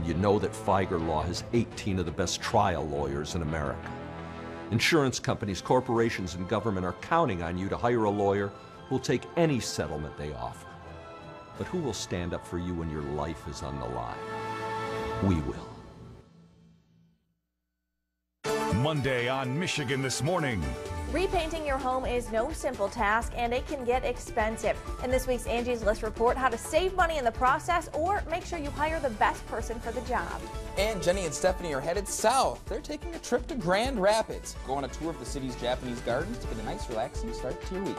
you know that Feiger Law has 18 of the best trial lawyers in America. Insurance companies, corporations, and government are counting on you to hire a lawyer who will take any settlement they offer. But who will stand up for you when your life is on the line? We will. Monday on Michigan This Morning. Repainting your home is no simple task, and it can get expensive. In this week's Angie's List report, how to save money in the process or make sure you hire the best person for the job. And Jenny and Stephanie are headed south. They're taking a trip to Grand Rapids. Go on a tour of the city's Japanese gardens to get a nice, relaxing start to your week.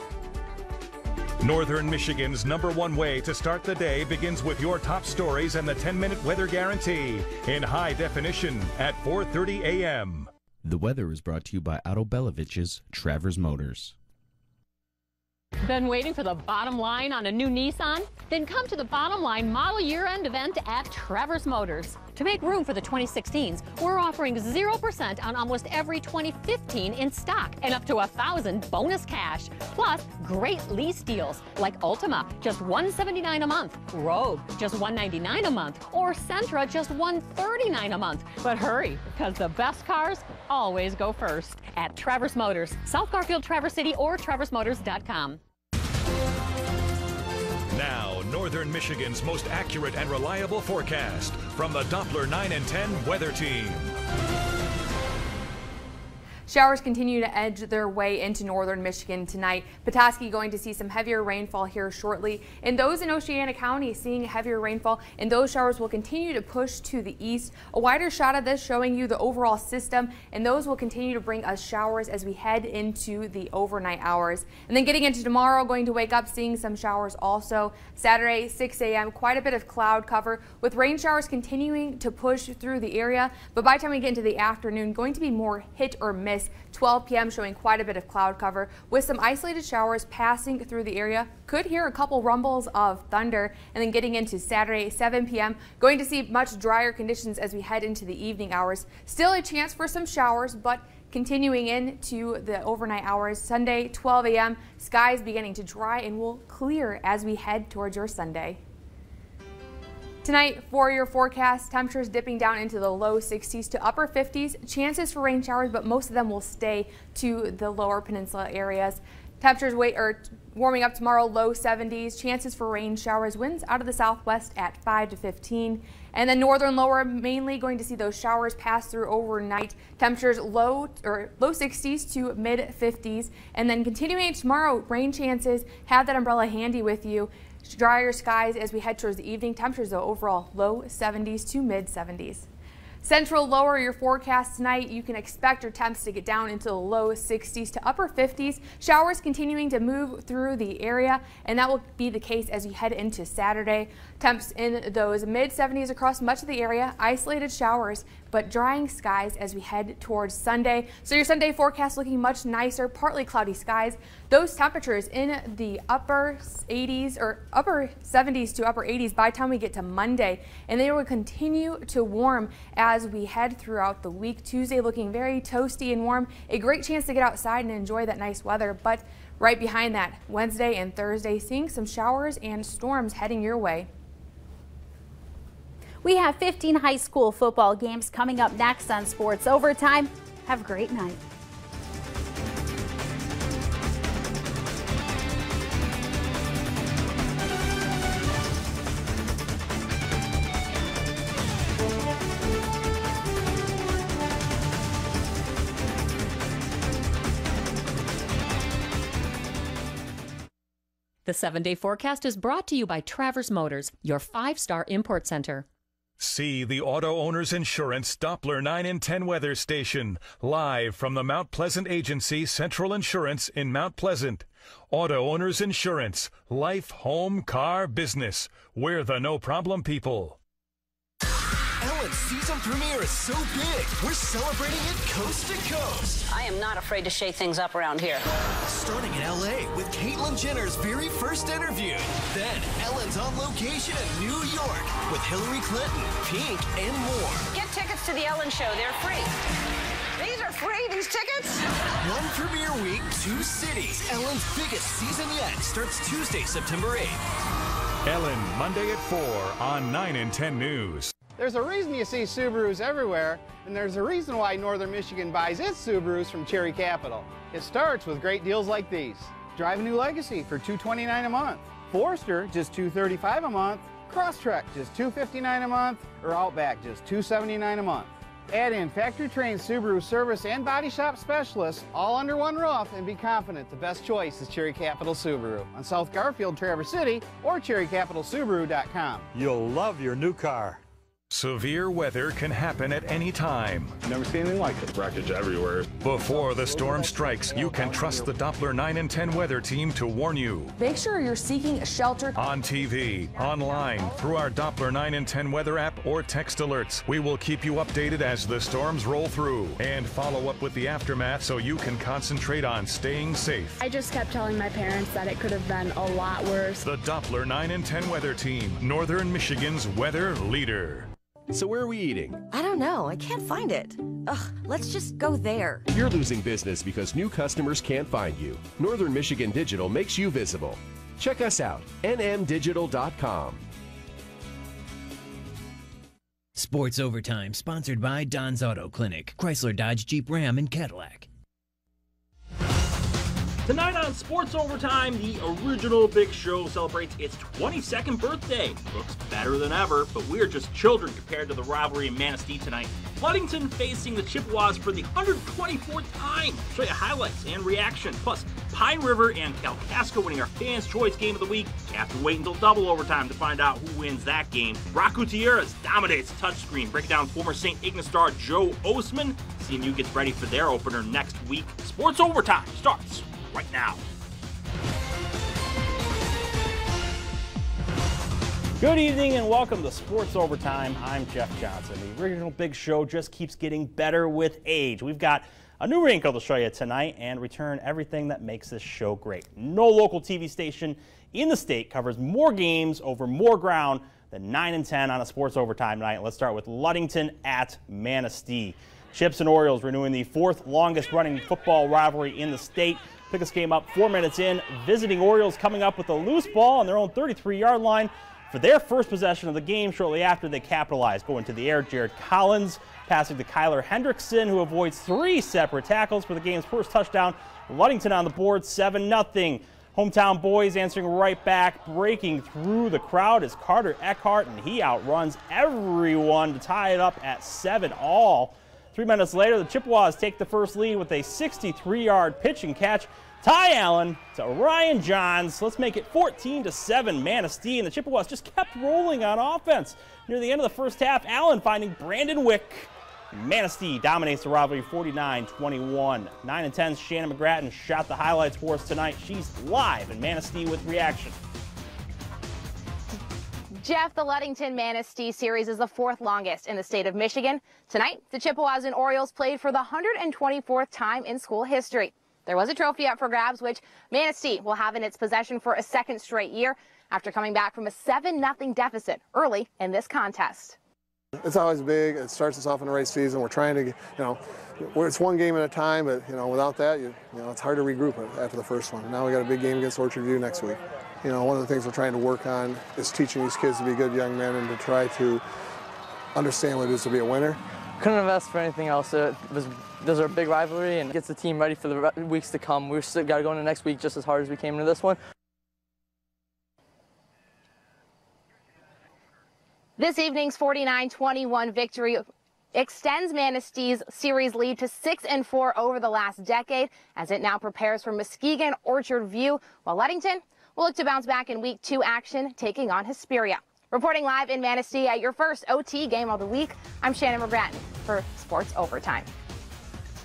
Northern Michigan's #1 way to start the day begins with your top stories and the 10-minute weather guarantee in high definition at 4:30 a.m. The weather is brought to you by Otto Belevich's Travers Motors. Been waiting for the bottom line on a new Nissan? Then come to the Bottom Line Model Year-End event at Travers Motors. To make room for the 2016s, we're offering 0% on almost every 2015 in stock and up to $1,000 bonus cash. Plus, great lease deals like Ultima, just $179 a month, Rogue, just $199 a month, or Sentra, just $139 a month. But hurry, because the best cars always go first at Travers Motors, South Garfield, Traverse City, or traversmotors.com. Now, Northern Michigan's most accurate and reliable forecast from the Doppler 9 and 10 Weather Team. Showers continue to edge their way into northern Michigan tonight. Petoskey going to see some heavier rainfall here shortly. And those in Oceana County seeing heavier rainfall, and those showers will continue to push to the east. A wider shot of this showing you the overall system, and those will continue to bring us showers as we head into the overnight hours. And then getting into tomorrow, going to wake up seeing some showers also. Saturday, 6 a.m., quite a bit of cloud cover with rain showers continuing to push through the area. But by the time we get into the afternoon, going to be more hit or miss. 12 p.m. showing quite a bit of cloud cover with some isolated showers passing through the area. Could hear a couple rumbles of thunder. And then getting into Saturday, 7 p.m. going to see much drier conditions as we head into the evening hours. Still a chance for some showers, but continuing into the overnight hours. Sunday, 12 a.m. skies beginning to dry and will clear as we head towards your Sunday. Tonight, for your forecast, temperatures dipping down into the low 60s to upper 50s. Chances for rain showers, but most of them will stay to the lower peninsula areas. Temperatures warming up tomorrow, low 70s. Chances for rain showers, winds out of the southwest at 5 to 15. And then northern lower, mainly going to see those showers pass through overnight. Temperatures low 60s to mid 50s. And then continuing tomorrow, rain chances. Have that umbrella handy with you. Drier skies as we head towards the evening. Temperatures though overall low 70s to mid 70s. Central lower your forecast tonight. You can expect your temps to get down into the low 60s to upper 50s. Showers continuing to move through the area, and that will be the case as we head into Saturday. Temps in those mid 70s across much of the area. Isolated showers, but drying skies as we head towards Sunday. So your Sunday forecast looking much nicer, partly cloudy skies. Those temperatures in the upper 80s or upper 70s to upper 80s by the time we get to Monday, and they will continue to warm as we head throughout the week. Tuesday looking very toasty and warm. A great chance to get outside and enjoy that nice weather, but right behind that, Wednesday and Thursday, seeing some showers and storms heading your way. We have 15 high school football games coming up next on Sports Overtime. Have a great night. The 7-day forecast is brought to you by Travers Motors, your 5-star import center. See the Auto Owners Insurance Doppler 9 and 10 weather station live from the Mount Pleasant Agency Central Insurance in Mount Pleasant. Auto Owners Insurance, life, home, car, business. We're the no-problem people. Ellen's season premiere is so big, we're celebrating it coast to coast. I am not afraid to shake things up around here. Starting in LA with Caitlyn Jenner's very first interview. Then Ellen's on location in New York with Hillary Clinton, Pink, and more. Get tickets to the Ellen Show. They're free. These are free, these tickets? One premiere week, 2 cities. Ellen's biggest season yet starts Tuesday, September 8th. Ellen, Monday at 4 on 9 and 10 News. There's a reason you see Subarus everywhere, and there's a reason why Northern Michigan buys its Subarus from Cherry Capital. It starts with great deals like these. Drive a new Legacy for $229 a month. Forester, just $235 a month. Crosstrek, just $259 a month. Or Outback, just $279 a month. Add in factory-trained Subaru service and body shop specialists all under one roof and be confident the best choice is Cherry Capital Subaru on South Garfield, Traverse City, or cherrycapitalsubaru.com. You'll love your new car. Severe weather can happen at any time. Never seen anything like it. Wreckage everywhere. Before the storm strikes, you can trust the Doppler 9 and 10 weather team to warn you. Make sure you're seeking a shelter. On TV, online, through our Doppler 9 and 10 weather app or text alerts. We will keep you updated as the storms roll through and follow up with the aftermath so you can concentrate on staying safe. I just kept telling my parents that it could have been a lot worse. The Doppler 9 and 10 weather team, Northern Michigan's weather leader. So where are we eating? I don't know. I can't find it. Ugh, let's just go there. You're losing business because new customers can't find you. Northern Michigan Digital makes you visible. Check us out, nmdigital.com. Sports Overtime, sponsored by Don's Auto Clinic, Chrysler, Dodge, Jeep, Ram, and Cadillac. Tonight on Sports Overtime, the original Big Show celebrates its 22nd birthday. Looks better than ever, but we are just children compared to the rivalry in Manistee tonight. Ludington facing the Chippewas for the 124th time. Show you highlights and reaction. Plus, Pine River and Kalkaska winning our Fans' Choice Game of the Week. You have to wait until double overtime to find out who wins that game. Rock Gutierrez dominates touchscreen, breaking down former St. Ignace star Joe Osman. CMU gets ready for their opener next week. Sports Overtime starts right now. Good evening and welcome to Sports Overtime. I'm Jeff Johnson. The original Big Show just keeps getting better with age. We've got a new wrinkle to show you tonight and return everything that makes this show great. No local TV station in the state covers more games over more ground than 9 and 10 on a Sports Overtime night. Let's start with Ludington at Manistee. Chips and Orioles renewing the fourth longest running football rivalry in the state. Pick this game up 4 minutes in. Visiting Orioles coming up with a loose ball on their own 33-yard line for their first possession of the game. Shortly after, they capitalize. Going to the air, Jared Collins passing to Kyler Hendrickson, who avoids 3 separate tackles for the game's first touchdown. Ludington on the board, 7-0. Hometown boys answering right back. Breaking through the crowd is Carter Eckhart, and he outruns everyone to tie it up at 7-all. 3 minutes later, the Chippewas take the first lead with a 63-yard pitch and catch. Ty Allen to Ryan Johns. Let's make it 14-7 Manistee, and the Chippewas just kept rolling on offense. Near the end of the first half, Allen finding Brandon Wick. Manistee dominates the rivalry 49-21. 9 and 10's Shannon McGrattan shot the highlights for us tonight. She's live in Manistee with reaction. Jeff, the Ludington-Manistee series is the 4th longest in the state of Michigan. Tonight, the Chippewas and Orioles played for the 124th time in school history. There was a trophy up for grabs, which Manistee will have in its possession for a second straight year after coming back from a 7-0 deficit early in this contest. It's always big. It starts us off in the right season. We're trying to, it's one game at a time, but, without that, it's hard to regroup after the first one. Now we got a big game against Orchard View next week. One of the things we're trying to work on is teaching these kids to be good young men and to try to understand what it is to be a winner. Couldn't have asked for anything else. Those are a big rivalry and gets the team ready for the weeks to come. We've still got to go into next week just as hard as we came into this one. This evening's 49-21 victory extends Manistee's series lead to 6-4 over the last decade as it now prepares for Muskegon Orchard View, while Ludington will look to bounce back in Week 2 action, taking on Hesperia. Reporting live in Manistee at your first OT game of the week, I'm Shannon McGrattan for Sports Overtime.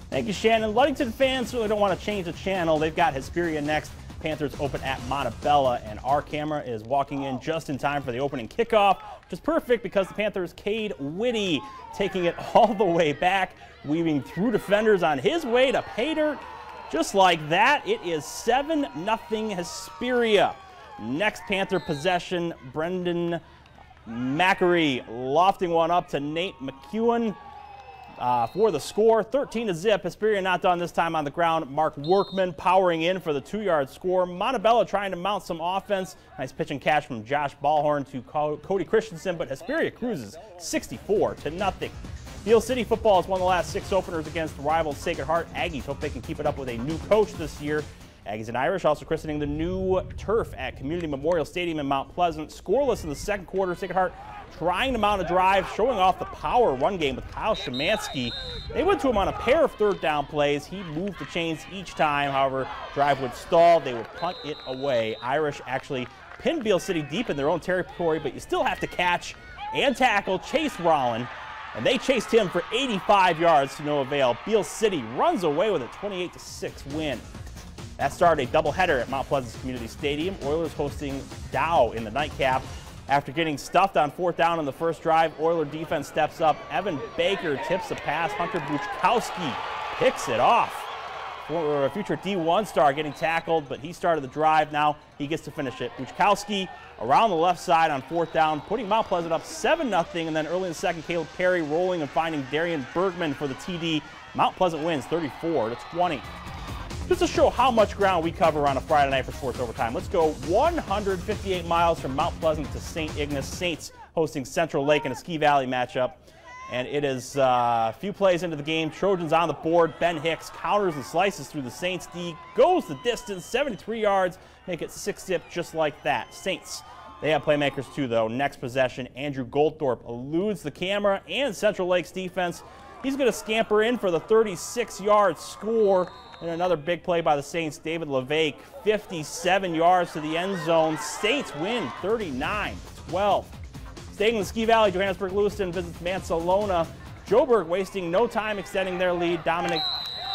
Thank you, Shannon. Ludington fans really don't want to change the channel. They've got Hesperia next. Panthers open at Montebella, and our camera is walking in just in time for the opening kickoff, which is perfect because the Panthers' Cade Whitty taking it all the way back, weaving through defenders on his way to pay dirt. Just like that, it is 7-0 Hesperia. Next Panther possession, Brendan Mackery lofting one up to Nate McEwen. For the score, 13-0. Hesperia not done this time on the ground. Mark Workman powering in for the 2-yard score. Montebello trying to mount some offense. Nice pitch and catch from Josh Ballhorn to Cody Christensen, but Hesperia cruises 64-0. Beal City football has won the last 6 openers against rival Sacred Heart. Aggies hope they can keep it up with a new coach this year. Aggies and Irish also christening the new turf at Community Memorial Stadium in Mount Pleasant. Scoreless in the second quarter. Sacred Heart trying to mount a drive, showing off the power run game with Kyle Szymanski. They went to him on a pair of third down plays. He moved the chains each time. However, drive would stall. They would punt it away. Irish actually pinned Beal City deep in their own territory, but you still have to catch and tackle Chase Rollin, and they chased him for 85 yards to no avail. Beal City runs away with a 28-6 win. That started a doubleheader at Mount Pleasant's Community Stadium. Oilers hosting Dow in the nightcap. After getting stuffed on 4th down in the first drive, Oiler defense steps up. Evan Baker tips a pass. Hunter Buchkowski picks it off. For a future D1 star getting tackled, but he started the drive. Now he gets to finish it. Buchkowski around the left side on 4th down, putting Mount Pleasant up 7-0. And then early in the second, Caleb Perry rolling and finding Darian Bergman for the TD. Mount Pleasant wins 34-20. Just to show how much ground we cover on a Friday night for Sports Overtime, let's go 158 miles from Mount Pleasant to St. Ignace. Saints hosting Central Lake in a Ski Valley matchup. And it is a few plays into the game. Trojans on the board. Ben Hicks counters and slices through the Saints D. Goes the distance, 73 yards. Make it 6-zip just like that. Saints, they have playmakers too, though. Next possession, Andrew Goldthorpe eludes the camera and Central Lake's defense. He's going to scamper in for the 36-yard score. And another big play by the Saints, David LeVake, 57 yards to the end zone. Saints win 39-12. Staying in the Ski Valley, Johannesburg Lewiston visits Mansalona. Joburg wasting no time extending their lead. Dominic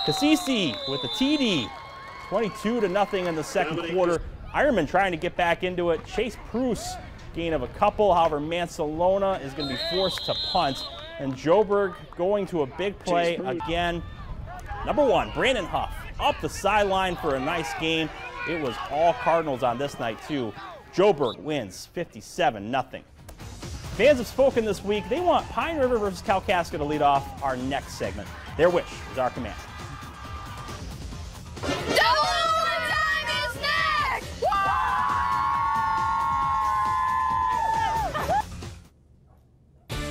Cassisi with the TD, 22-0 in the second quarter. Ironman trying to get back into it. Chase Pruce, gain of a couple. However, Mansalona is going to be forced to punt. And Joburg going to a big play again. Number 1, Brandon Huff, up the sideline for a nice game. It was all Cardinals on this night, too. Joburg wins 57-0. Fans have spoken this week. They want Pine River versus Kalkaska to lead off our next segment. Their wish is our command. Double overtime is next!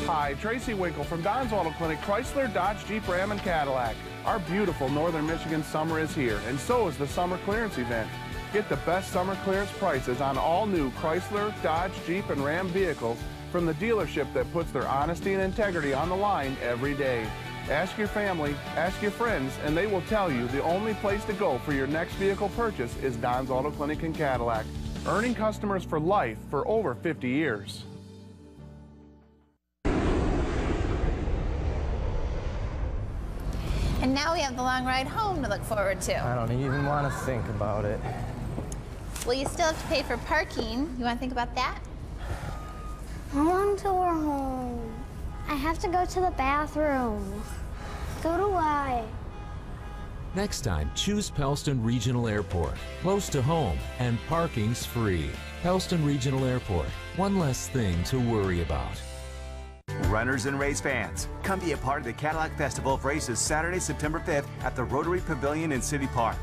Hi, Tracy Winkle from Don's Auto Clinic, Chrysler, Dodge, Jeep, Ram, and Cadillac. Our beautiful Northern Michigan summer is here, and so is the summer clearance event. Get the best summer clearance prices on all new Chrysler, Dodge, Jeep, and Ram vehicles from the dealership that puts their honesty and integrity on the line every day. Ask your family, ask your friends, and they will tell you the only place to go for your next vehicle purchase is Don's Auto Clinic in Cadillac, earning customers for life for over 50 years. And now we have the long ride home to look forward to. I don't even want to think about it. Well, you still have to pay for parking. You want to think about that? I want to we're home. I have to go to the bathroom. Go to why? Next time, choose Pellston Regional Airport. Close to home, and parking's free. Pellston Regional Airport. One less thing to worry about. Runners and race fans, come be a part of the Cadillac Festival of Races Saturday, September 5th at the Rotary Pavilion in City Park.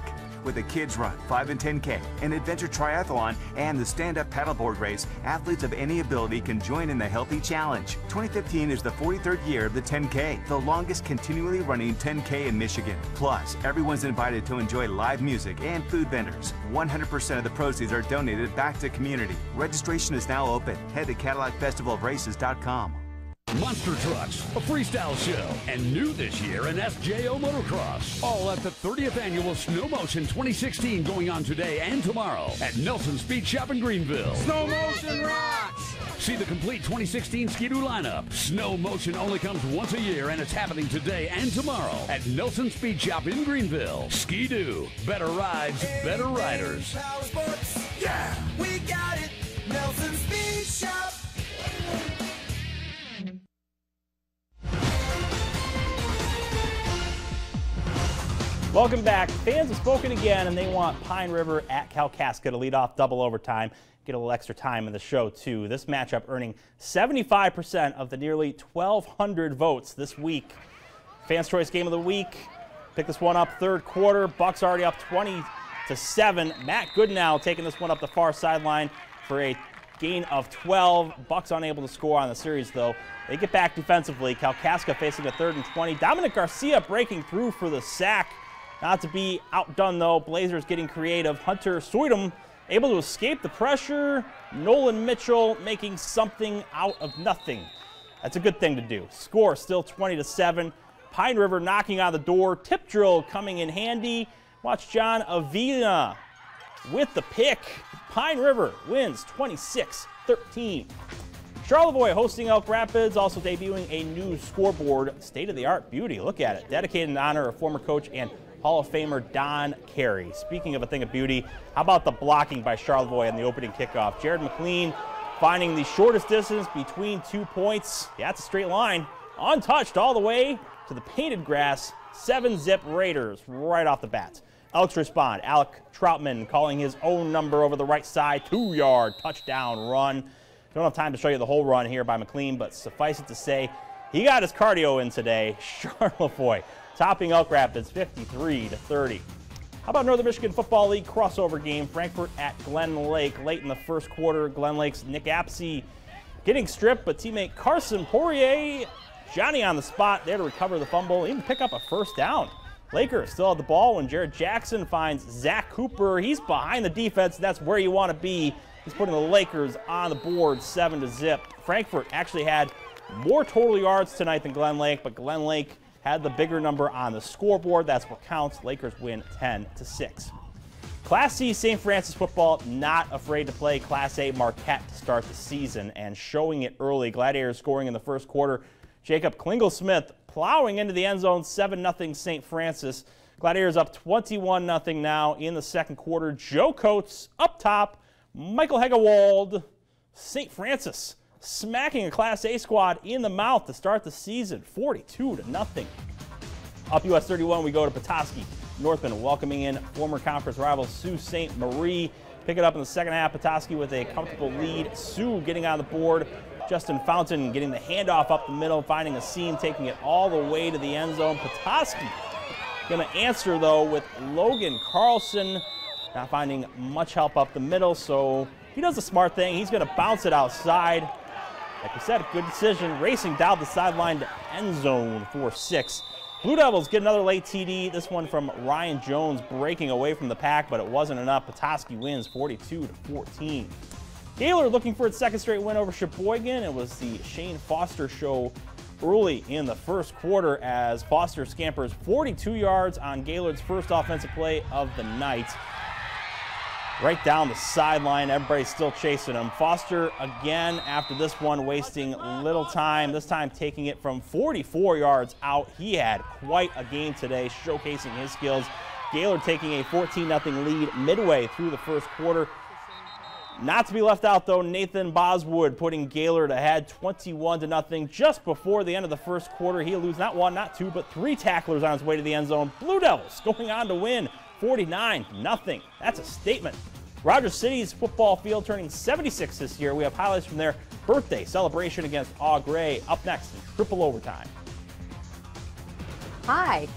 With a kids run, 5 and 10K, an adventure triathlon, and the stand-up paddleboard race, athletes of any ability can join in the Healthy Challenge. 2015 is the 43rd year of the 10K, the longest continually running 10K in Michigan. Plus, everyone's invited to enjoy live music and food vendors. 100% of the proceeds are donated back to community. Registration is now open. Head to CadillacFestivalOfRaces.com. Monster Trucks, a freestyle show, and new this year, an FJO Motocross. All at the 30th Annual Snow Motion 2016 going on today and tomorrow at Nelson Speed Shop in Greenville. Snow Motion rocks! See the complete 2016 Ski-Doo lineup. Snow Motion only comes once a year, and it's happening today and tomorrow at Nelson Speed Shop in Greenville. Ski-Doo, better rides, better riders. Power Sports, yeah, we got it. Nelson Speed Shop. Welcome back. Fans have spoken again, and they want Pine River at Kalkaska to lead off double overtime. Get a little extra time in the show, too. This matchup earning 75% of the nearly 1,200 votes this week. Fans' Choice Game of the Week. Pick this one up third quarter. Bucks already up 20-7. Matt Goodenow taking this one up the far sideline for a gain of 12. Bucks unable to score on the series, though. They get back defensively. Kalkaska facing a 3rd and 20. Dominic Garcia breaking through for the sack. Not to be outdone, though. Blazers getting creative. Hunter Soydom able to escape the pressure. Nolan Mitchell making something out of nothing. That's a good thing to do. Score still 20-7. Pine River knocking on the door. Tip drill coming in handy. Watch John Avila with the pick. Pine River wins 26-13. Charlevoix hosting Elk Rapids, also debuting a new scoreboard. State-of-the-art beauty. Look at it. Dedicated in honor of former coach and Hall of Famer Don Carey. Speaking of a thing of beauty, how about the blocking by Charlevoix on the opening kickoff? Jared McLean finding the shortest distance between 2 points. Yeah, it's a straight line. Untouched all the way to the painted grass. 7-zip Raiders right off the bat. Elks respond. Alec Troutman calling his own number over the right side. 2-yard touchdown run. Don't have time to show you the whole run here by McLean, but suffice it to say, he got his cardio in today. Charlevoix topping Elk Rapids 53-30. How about Northern Michigan Football League crossover game? Frankfort at Glen Lake. Late in the first quarter, Glen Lake's Nick Apsey getting stripped, but teammate Carson Poirier, Johnny on the spot there to recover the fumble, even pick up a first down. Lakers still have the ball when Jared Jackson finds Zach Cooper. He's behind the defense. That's where you want to be. He's putting the Lakers on the board 7-zip. Frankfort actually had more total yards tonight than Glen Lake, but Glen Lake had the bigger number on the scoreboard. That's what counts. Lakers win 10-6. Class C St. Francis football not afraid to play Class A Marquette to start the season and showing it early. Gladiators scoring in the first quarter. Jacob Klingel-Smith plowing into the end zone, 7-0 St. Francis. Gladiators up 21-0 now in the second quarter. Joe Coates up top. Michael Hegewald. St. Francis smacking a Class A squad in the mouth to start the season, 42-0. Up US 31, we go to Petoskey. Northman welcoming in former conference rival Sault Ste. Marie. Pick it up in the second half. Petoskey with a comfortable lead. Sioux getting on the board. Justin Fountain getting the handoff up the middle, finding a seam, taking it all the way to the end zone. Petoskey going to answer, though, with Logan Carlson. Not finding much help up the middle, so he does a smart thing. He's going to bounce it outside. Like we said, good decision. Racing down the sideline to end zone for 6. Blue Devils get another late TD. This one from Ryan Jones breaking away from the pack, but it wasn't enough. Petoskey wins 42-14. Gaylord looking for its second straight win over Sheboygan. It was the Shane Foster show early in the first quarter as Foster scampers 42 yards on Gaylord's first offensive play of the night. Right down the sideline, everybody's still chasing him. Foster again after this one wasting little time, this time taking it from 44 yards out. He had quite a game today, showcasing his skills. Gaylord taking a 14-0 lead midway through the first quarter. Not to be left out, though, Nathan Boswood putting Gaylord ahead 21-0 just before the end of the first quarter. He'll lose not one, not two, but 3 tacklers on his way to the end zone. Blue Devils going on to win 49-0. That's a statement. Rogers City's football field turning 76 this year. We have highlights from their birthday celebration against Au Gray up next in triple overtime. Hi,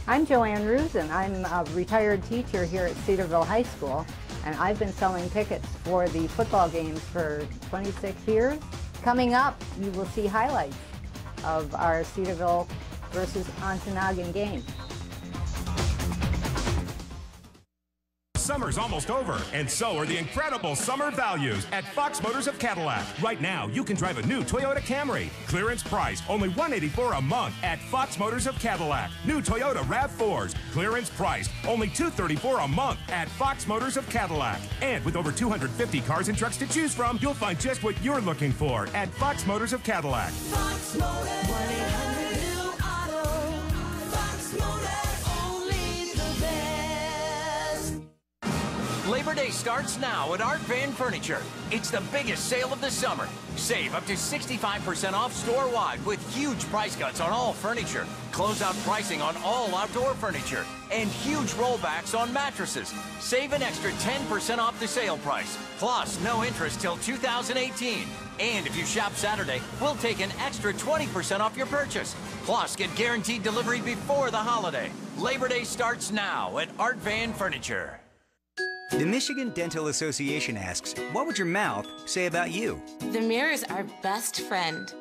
I'm Joanne Rusin. I'm a retired teacher here at Cedarville High School, and I've been selling tickets for the football games for 26 years. Coming up, you will see highlights of our Cedarville versus Ontonagon game. Summer's almost over, and so are the incredible summer values at Fox Motors of Cadillac. Right now, you can drive a new Toyota Camry. Clearance price, only $184 a month at Fox Motors of Cadillac. New Toyota RAV4s. Clearance price, only $234 a month at Fox Motors of Cadillac. And with over 250 cars and trucks to choose from, you'll find just what you're looking for at Fox Motors of Cadillac. Fox Motors, 1-800-NEW-AUTO. Fox Motors, only the best. Labor Day starts now at Art Van Furniture. It's the biggest sale of the summer. Save up to 65% off store-wide with huge price cuts on all furniture, closeout pricing on all outdoor furniture, and huge rollbacks on mattresses. Save an extra 10% off the sale price. Plus, no interest till 2018. And if you shop Saturday, we'll take an extra 20% off your purchase. Plus, get guaranteed delivery before the holiday. Labor Day starts now at Art Van Furniture. The Michigan Dental Association asks, what would your mouth say about you? The mirror is our best friend.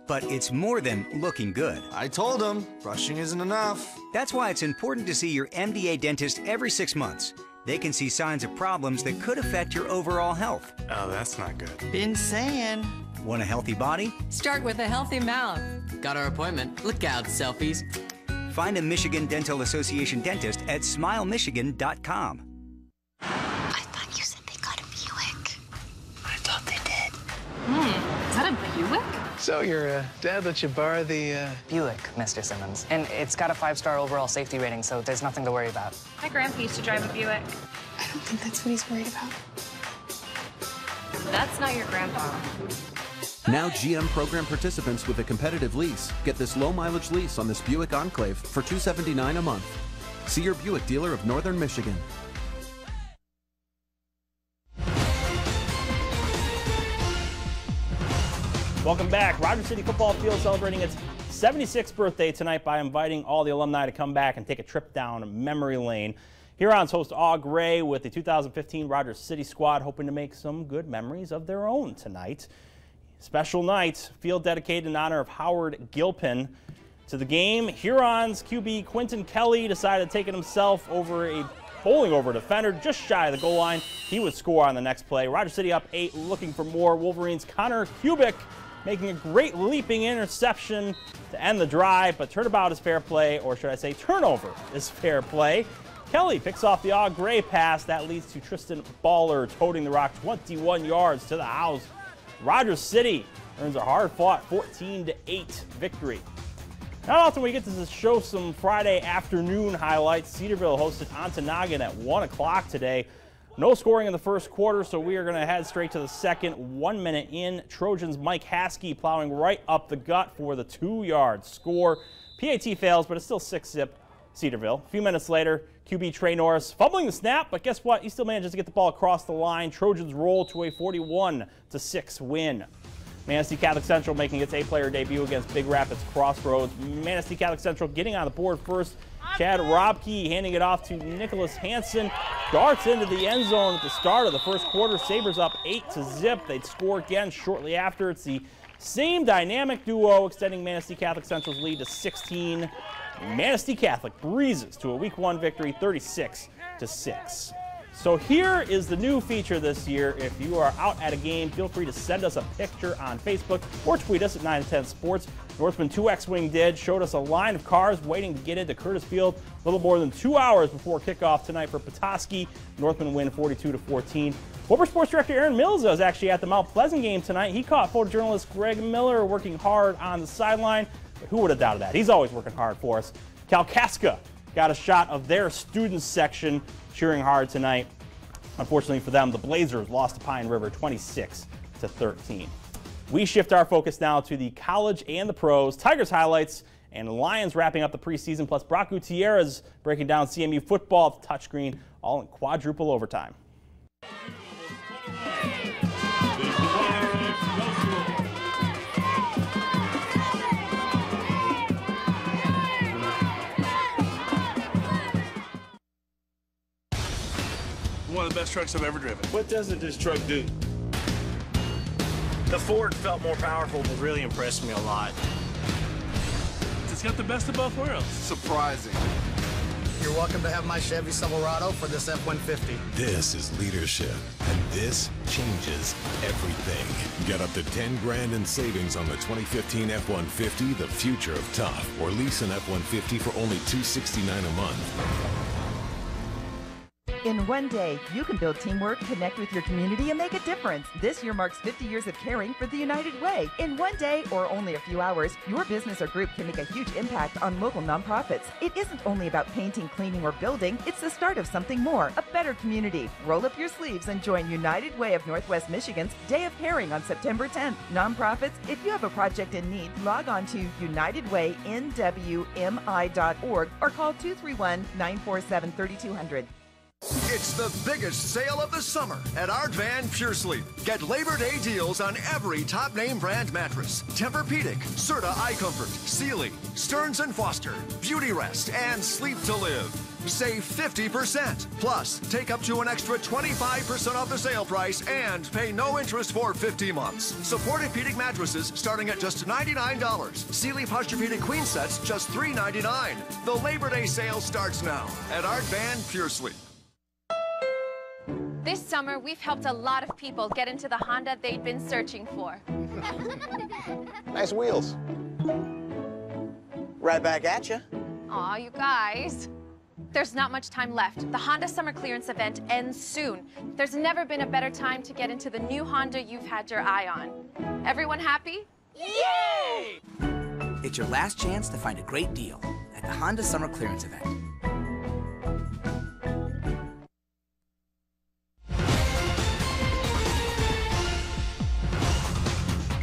But it's more than looking good. I told him brushing isn't enough. That's why it's important to see your MDA dentist every 6 months. They can see signs of problems that could affect your overall health. Oh, that's not good. Been saying. Want a healthy body? Start with a healthy mouth. Got our appointment. Look out, selfies. Find a Michigan Dental Association dentist at SmileMichigan.com. I thought you said they got a Buick. I thought they did. Is that a Buick? So your dad let you borrow the Buick, Mr. Simmons. And it's got a 5-star overall safety rating, so there's nothing to worry about. My grandpa used to drive a Buick. I don't think that's what he's worried about. That's not your grandpa. Now GM program participants with a competitive lease get this low-mileage lease on this Buick Enclave for $279 a month. See your Buick dealer of Northern Michigan. Welcome back. Rogers City Football Field celebrating its 76th birthday tonight by inviting all the alumni to come back and take a trip down memory lane. Huron's host Au Gray with the 2015 Rogers City squad hoping to make some good memories of their own tonight. Special night, field dedicated in honor of Howard Gilpin. To the game, Huron's QB Quentin Kelly decided to take it himself over a bowling over defender just shy of the goal line. He would score on the next play. Rogers City up 8, looking for more. Wolverines' Connor Kubik making a great leaping interception to end the drive, but turnabout is fair play, or should I say turnover is fair play. Kelly picks off the Au Gray pass. That leads to Tristan Baller toting the rock 21 yards to the house. Rogers City earns a hard-fought 14-8 victory. Not often we get to show some Friday afternoon highlights. Cedarville hosted Ontonagon at 1 o'clock today. No scoring in the first quarter, so we are going to head straight to the second. 1 minute in, Trojans' Mike Haskey plowing right up the gut for the 2-yard score. PAT fails, but it's still 6-zip Cedarville. A few minutes later, QB Trey Norris fumbling the snap, but guess what? He still manages to get the ball across the line. Trojans roll to a 41-6 win. Manistee Catholic Central making its 8-player debut against Big Rapids Crossroads. Manistee Catholic Central getting on the board first. Chad Robke handing it off to Nicholas Hansen. Darts into the end zone at the start of the first quarter. Sabres up 8-zip. They'd score again shortly after. It's the same dynamic duo extending Manistee Catholic Central's lead to 16. Manistee Catholic breezes to a Week 1 victory, 36-6. So here is the new feature this year. If you are out at a game, feel free to send us a picture on Facebook or tweet us at 9 to 10 Sports. Northman 2X-Wing showed us a line of cars waiting to get into Curtis Field a little more than 2 hours before kickoff tonight for Petoskey. Northman win 42-14. Former Sports Director Aaron Mills was actually at the Mount Pleasant game tonight. He caught photojournalist Greg Miller working hard on the sideline. But who would have doubted that? He's always working hard for us. Kalkaska got a shot of their students section cheering hard tonight. Unfortunately for them, the Blazers lost to Pine River 26-13. We shift our focus now to the college and the pros, Tigers highlights, and Lions wrapping up the preseason, plus Brock Gutierrez breaking down CMU football at the touchscreen, all in quadruple overtime. One of the best trucks I've ever driven. What doesn't this truck do? The Ford felt more powerful, but really impressed me a lot. It's got the best of both worlds. Surprising. You're welcome to have my Chevy Silverado for this F-150. This is leadership, and this changes everything. Get up to 10 grand in savings on the 2015 F-150, the future of tough, or lease an F-150 for only $269 a month. In one day, you can build teamwork, connect with your community, and make a difference. This year marks 50 years of caring for the United Way. In one day, or only a few hours, your business or group can make a huge impact on local nonprofits. It isn't only about painting, cleaning, or building. It's the start of something more, a better community. Roll up your sleeves and join United Way of Northwest Michigan's Day of Caring on September 10th. Nonprofits, if you have a project in need, log on to UnitedWayNWMI.org or call 231-947-3200. It's the biggest sale of the summer at Art Van Pure Sleep. Get Labor Day deals on every top name brand mattress. Tempur-Pedic, Serta iComfort, Sealy, Stearns & Foster, Beauty Rest, and Sleep to Live. Save 50%. Plus, take up to an extra 25% off the sale price and pay no interest for 50 months. Supported-Pedic mattresses starting at just $99. Sealy Posturepedic Queen sets just $3.99. The Labor Day sale starts now at Art Van Pure Sleep. This summer, we've helped a lot of people get into the Honda they'd been searching for. Nice wheels. Right back at you. Aw, you guys. There's not much time left. The Honda Summer Clearance event ends soon. There's never been a better time to get into the new Honda you've had your eye on. Everyone happy? Yay! It's your last chance to find a great deal at the Honda Summer Clearance event.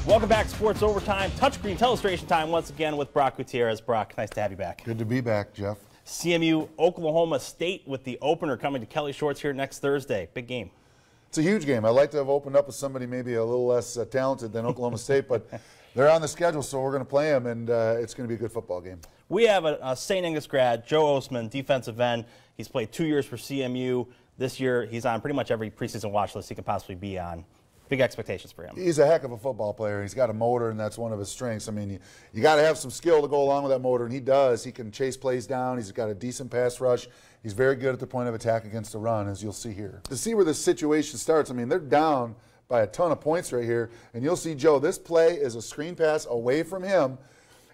Welcome back to Sports Overtime. Touchscreen Telestration time once again with Brock Gutierrez. Brock, nice to have you back. Good to be back, Jeff. CMU Oklahoma State with the opener coming to Kelly Shorts here next Thursday. Big game. It's a huge game. I'd like to have opened up with somebody maybe a little less talented than Oklahoma State, but they're on the schedule, so we're going to play them, and it's going to be a good football game. We have a St. Angus grad, Joe Osman, defensive end. He's played 2 years for CMU. This year, he's on pretty much every preseason watch list he can possibly be on. Big expectations for him. He's a heck of a football player. He's got a motor, and that's one of his strengths. I mean, you got to have some skill to go along with that motor, and he does. He can chase plays down. He's got a decent pass rush. He's very good at the point of attack against the run, as you'll see here. To see where this situation starts, I mean, they're down by a ton of points right here, and you'll see Joe, this play is a screen pass away from him,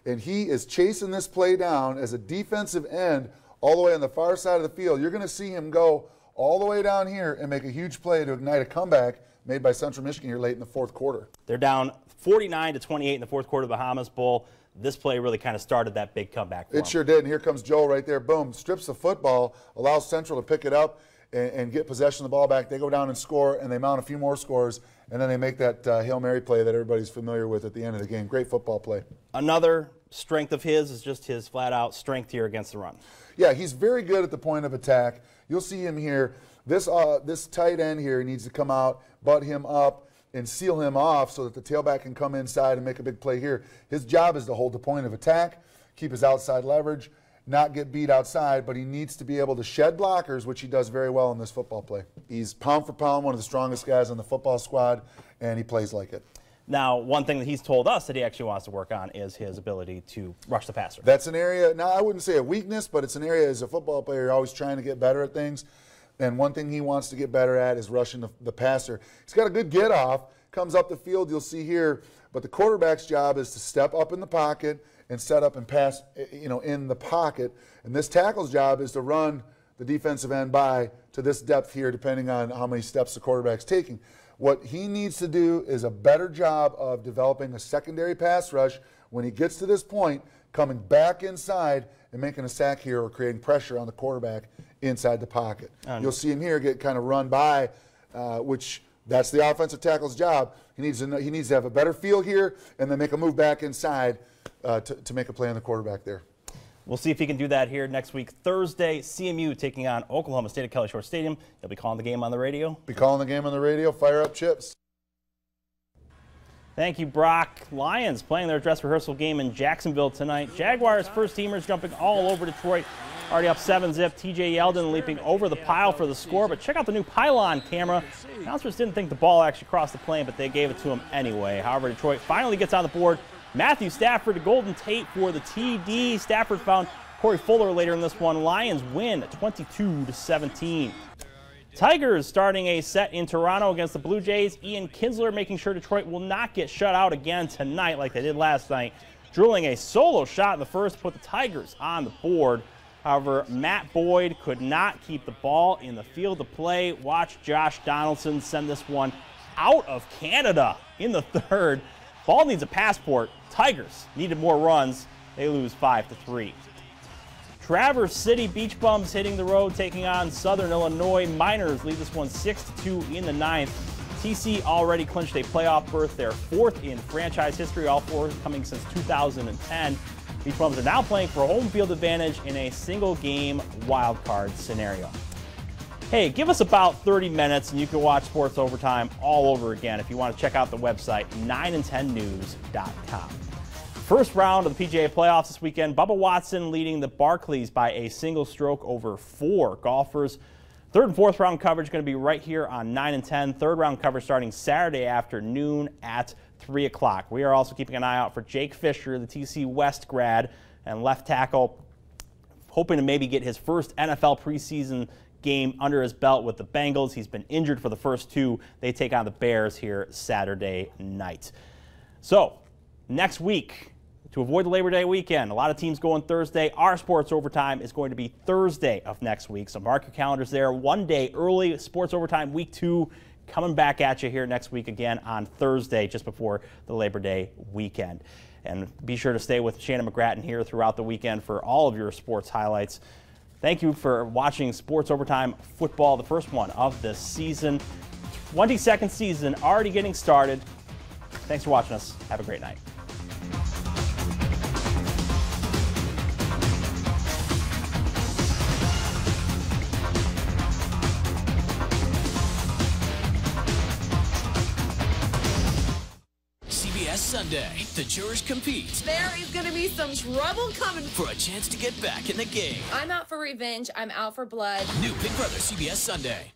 and he is chasing this play down as a defensive end all the way on the far side of the field. You're going to see him go all the way down here and make a huge play to ignite a comeback made by Central Michigan here late in the fourth quarter. They're down 49-28 in the fourth quarter of the Bahamas Bowl. This play really kind of started that big comeback for him. It sure did, and here comes Joe right there. Boom, strips the football, allows Central to pick it up and get possession of the ball back. They go down and score, and they mount a few more scores, and then they make that Hail Mary play that everybody's familiar with at the end of the game. Great football play. Another strength of his is just his flat-out strength here against the run. Yeah, he's very good at the point of attack. You'll see him here. This tight end here needs to come out, butt him up, and seal him off so that the tailback can come inside and make a big play here. His job is to hold the point of attack, keep his outside leverage, not get beat outside, but he needs to be able to shed blockers, which he does very well in this football play. He's pound for pound one of the strongest guys on the football squad, and he plays like it. Now, one thing that he's told us that he actually wants to work on is his ability to rush the passer. That's an area, now I wouldn't say a weakness, but it's an area as a football player you're always trying to get better at things. And one thing he wants to get better at is rushing the passer. He's got a good get off, comes up the field, you'll see here, but the quarterback's job is to step up in the pocket and set up and pass, in the pocket. And this tackle's job is to run the defensive end by to this depth here, depending on how many steps the quarterback's taking. What he needs to do is a better job of developing a secondary pass rush when he gets to this point, coming back inside and making a sack here or creating pressure on the quarterback inside the pocket. You'll see him here get kind of run by, which that's the offensive tackle's job. He needs to have a better feel here and then make a move back inside to make a play on the quarterback there. We'll see if he can do that here next week. Thursday, CMU taking on Oklahoma State at Kelly Short Stadium. He'll be calling the game on the radio. Be calling the game on the radio. Fire up Chips. Thank you, Brock. Lions playing their dress rehearsal game in Jacksonville tonight. Jaguars first teamers jumping all over Detroit. Already up 7-zip. TJ Yeldon leaping over the pile for the score. But check out the new pylon camera. Announcers didn't think the ball actually crossed the plane, but they gave it to him anyway. However, Detroit finally gets on the board. Matthew Stafford to Golden Tate for the TD. Stafford found Corey Fuller later in this one. Lions win 22-17. Tigers starting a set in Toronto against the Blue Jays. Ian Kinsler making sure Detroit will not get shut out again tonight like they did last night. Drilling a solo shot in the first to put the Tigers on the board. However, Matt Boyd could not keep the ball in the field of play. Watch Josh Donaldson send this one out of Canada in the third. Ball needs a passport. Tigers needed more runs. They lose 5-3. Traverse City Beach Bums hitting the road, taking on Southern Illinois. Miners lead this one 6-2 in the ninth. TC already clinched a playoff berth, their fourth in franchise history, all four coming since 2010. Beach Bums are now playing for home field advantage in a single game wild card scenario. Hey, give us about 30 minutes and you can watch Sports Overtime all over again if you want to check out the website, 9and10news.com. First round of the PGA playoffs this weekend, Bubba Watson leading the Barclays by a single stroke over 4 golfers. Third and fourth round coverage going to be right here on 9 and 10. Third round coverage starting Saturday afternoon at 3 o'clock. We are also keeping an eye out for Jake Fisher, the TC West grad and left tackle, hoping to maybe get his first NFL preseason game under his belt with the Bengals. He's been injured for the first 2. They take on the Bears here Saturday night. So next week, to avoid the Labor Day weekend, a lot of teams going Thursday. Our Sports Overtime is going to be Thursday of next week. So mark your calendars there. One day early, Sports Overtime Week 2 coming back at you here next week again on Thursday, just before the Labor Day weekend. And be sure to stay with Shannon McGrattan here throughout the weekend for all of your sports highlights. Thank you for watching Sports Overtime Football, the first one of this season. 22nd season already getting started. Thanks for watching us. Have a great night. Sunday, the jurors compete. There is going to be some trouble coming. For a chance to get back in the game. I'm out for revenge. I'm out for blood. New Big Brother CBS Sunday.